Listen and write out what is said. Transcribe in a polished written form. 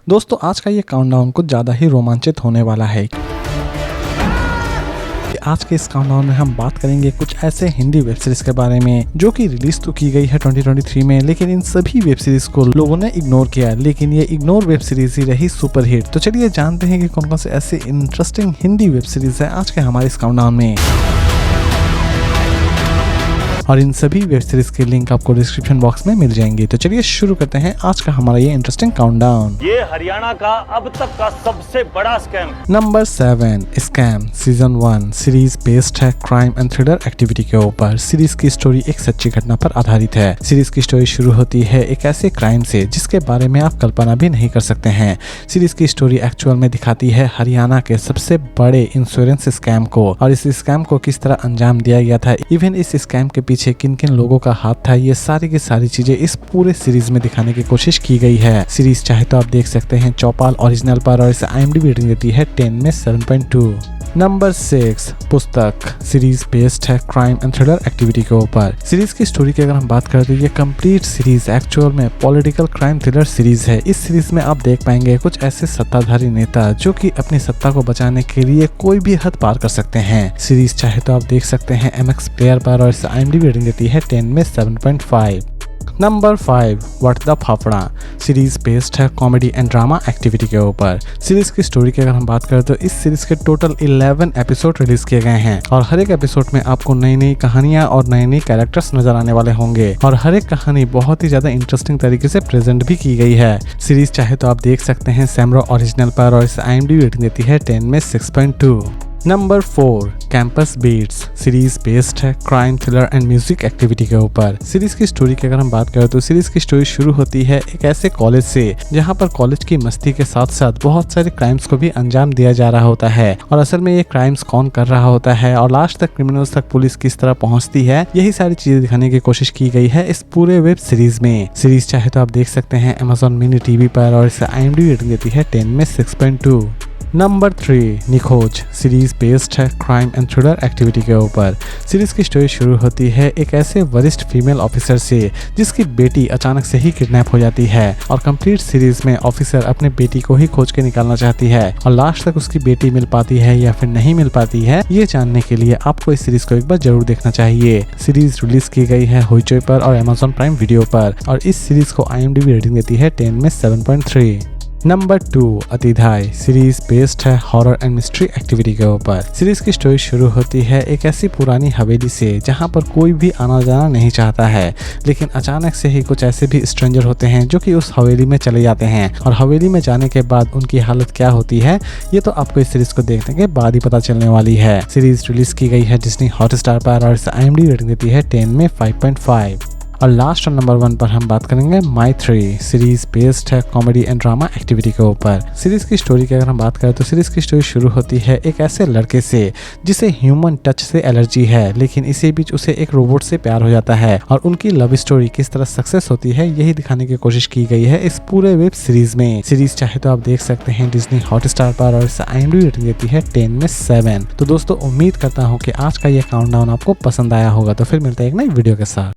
दोस्तों आज का ये काउंटडाउन कुछ ज़्यादा ही रोमांचित होने वाला है। आज के इस काउंटडाउन में हम बात करेंगे कुछ ऐसे हिंदी वेब सीरीज के बारे में जो कि रिलीज तो की गई है 2023 में, लेकिन इन सभी वेब सीरीज को लोगों ने इग्नोर किया, लेकिन ये इग्नोर वेब सीरीज ही रही सुपर हिट। तो चलिए जानते हैं कि कौन कौन से ऐसे इंटरेस्टिंग हिंदी वेब सीरीज है आज के हमारे इस काउंटडाउन में, और इन सभी वेब सीरीज के लिंक आपको डिस्क्रिप्शन बॉक्स में मिल जाएंगे। तो चलिए शुरू करते हैं आज का हमारा ये इंटरेस्टिंग काउंटडाउन। ये हरियाणा का अब तक का सबसे बड़ा scam. Number 7 scam season 1 series based है क्राइम एंड थ्रिलर एक्टिविटी के ऊपर। सीरीज की स्टोरी एक सच्ची घटना पर आधारित है। सीरीज की स्टोरी शुरू होती है एक ऐसे क्राइम से जिसके बारे में आप कल्पना भी नहीं कर सकते हैं। सीरीज की स्टोरी एक्चुअल में दिखाती है हरियाणा के सबसे बड़े इंश्योरेंस स्कैम को, और इस स्कैम को किस तरह अंजाम दिया गया था, इवन इस स्कैम के पीछे किन किन लोगों का हाथ था, ये सारी की सारी चीजें इस पूरे सीरीज में दिखाने की कोशिश की गई है। सीरीज चाहे तो आप देख सकते हैं चौपाल ओरिजिनल पर, और इसे IMDb रेटिंग देती है 10 में 7.2। नंबर 6 पुस्तक सीरीज बेस्ड है क्राइम एंड थ्रिलर एक्टिविटी के ऊपर। सीरीज की स्टोरी की अगर हम बात करें तो ये कंप्लीट सीरीज एक्चुअल में पॉलिटिकल क्राइम थ्रिलर सीरीज है। इस सीरीज में आप देख पाएंगे कुछ ऐसे सत्ताधारी नेता जो कि अपनी सत्ता को बचाने के लिए कोई भी हद पार कर सकते हैं। सीरीज चाहे तो आप देख सकते हैं MX प्लेयर पर, और इसे IMDb रेटिंग देती है 10 में 7.5। Number 5 what the fafda series based है कॉमेडी एंड ड्रामा एक्टिविटी के ऊपर। सीरीज की स्टोरी की अगर हम बात करें तो इस सीरीज के टोटल 11 एपिसोड रिलीज किए गए हैं, और हर एक एपिसोड में आपको नई नई कहानियां और नए नए कैरेक्टर्स नजर आने वाले होंगे, और हर एक कहानी बहुत ही ज्यादा इंटरेस्टिंग तरीके से प्रेजेंट भी की गई है। सीरीज चाहे तो आप देख सकते हैं सैमरो ओरिजिनल पर, और इसे IMDb रेटिंग देती है 10 में 6.2। Number 4 campus beats series based है crime thriller and music activity के ऊपर। सीरीज की स्टोरी की अगर हम बात करें तो सीरीज की स्टोरी शुरू होती है एक ऐसे कॉलेज से जहां पर कॉलेज की मस्ती के साथ साथ बहुत सारे क्राइम्स को भी अंजाम दिया जा रहा होता है, और असल में ये क्राइम्स कौन कर रहा होता है और लास्ट तक क्रिमिनल्स तक पुलिस किस तरह पहुंचती है, यही सारी चीजें दिखाने की कोशिश की गई है इस पूरे वेब सीरीज में। सीरीज चाहे तो आप देख सकते हैं Amazon मिनी टीवी पर, और इसे IMDb रेटिंग देती है 10 में 6.2। नंबर 3 निखोज सीरीज बेस्ड है क्राइम एंड थ्रिलर एक्टिविटी के ऊपर। सीरीज की स्टोरी शुरू होती है एक ऐसे वरिष्ठ फीमेल ऑफिसर से जिसकी बेटी अचानक से ही किडनैप हो जाती है, और कंप्लीट सीरीज में ऑफिसर अपने बेटी को ही खोज के निकालना चाहती है, और लास्ट तक उसकी बेटी मिल पाती है या फिर नहीं मिल पाती है, ये जानने के लिए आपको इस सीरीज को एक बार जरूर देखना चाहिए। सीरीज रिलीज की गई है होइचोई पर और Amazon प्राइम वीडियो पर, और इस सीरीज को IMDb रेटिंग देती है 10 में 7.3। नंबर 2 अतिधाय सीरीज बेस्ड है हॉरर एंड मिस्ट्री एक्टिविटी के ऊपर। सीरीज की स्टोरी शुरू होती है एक ऐसी पुरानी हवेली से जहां पर कोई भी आना जाना नहीं चाहता है, लेकिन अचानक से ही कुछ ऐसे भी स्ट्रेंजर होते हैं जो कि उस हवेली में चले जाते हैं, और हवेली में जाने के बाद उनकी हालत क्या होती है ये तो आपको इस सीरीज को देखने के बाद ही पता चलने वाली है। सीरीज रिलीज की गई है डिज्नी हॉटस्टार पर, और इसे IMDb रेटिंग देती है 10 में 5.5। और लास्ट और नंबर 1 पर हम बात करेंगे माई 3 सीरीज बेस्ड है कॉमेडी एंड ड्रामा एक्टिविटी के ऊपर। सीरीज की स्टोरी की अगर हम बात करें तो सीरीज की स्टोरी शुरू होती है एक ऐसे लड़के से जिसे ह्यूमन टच से एलर्जी है, लेकिन इसी बीच उसे एक रोबोट से प्यार हो जाता है, और उनकी लव स्टोरी किस तरह सक्सेस होती है यही दिखाने की कोशिश की गई है इस पूरे वेब सीरीज में। सीरीज चाहे तो आप देख सकते हैं डिज्नी हॉटस्टार पर, और इसे IMDb रेटिंग देती है 10 में 7। तो दोस्तों उम्मीद करता हूँ कि आज का ये काउंटडाउन आपको पसंद आया होगा। तो फिर मिलते हैं एक नई वीडियो के साथ।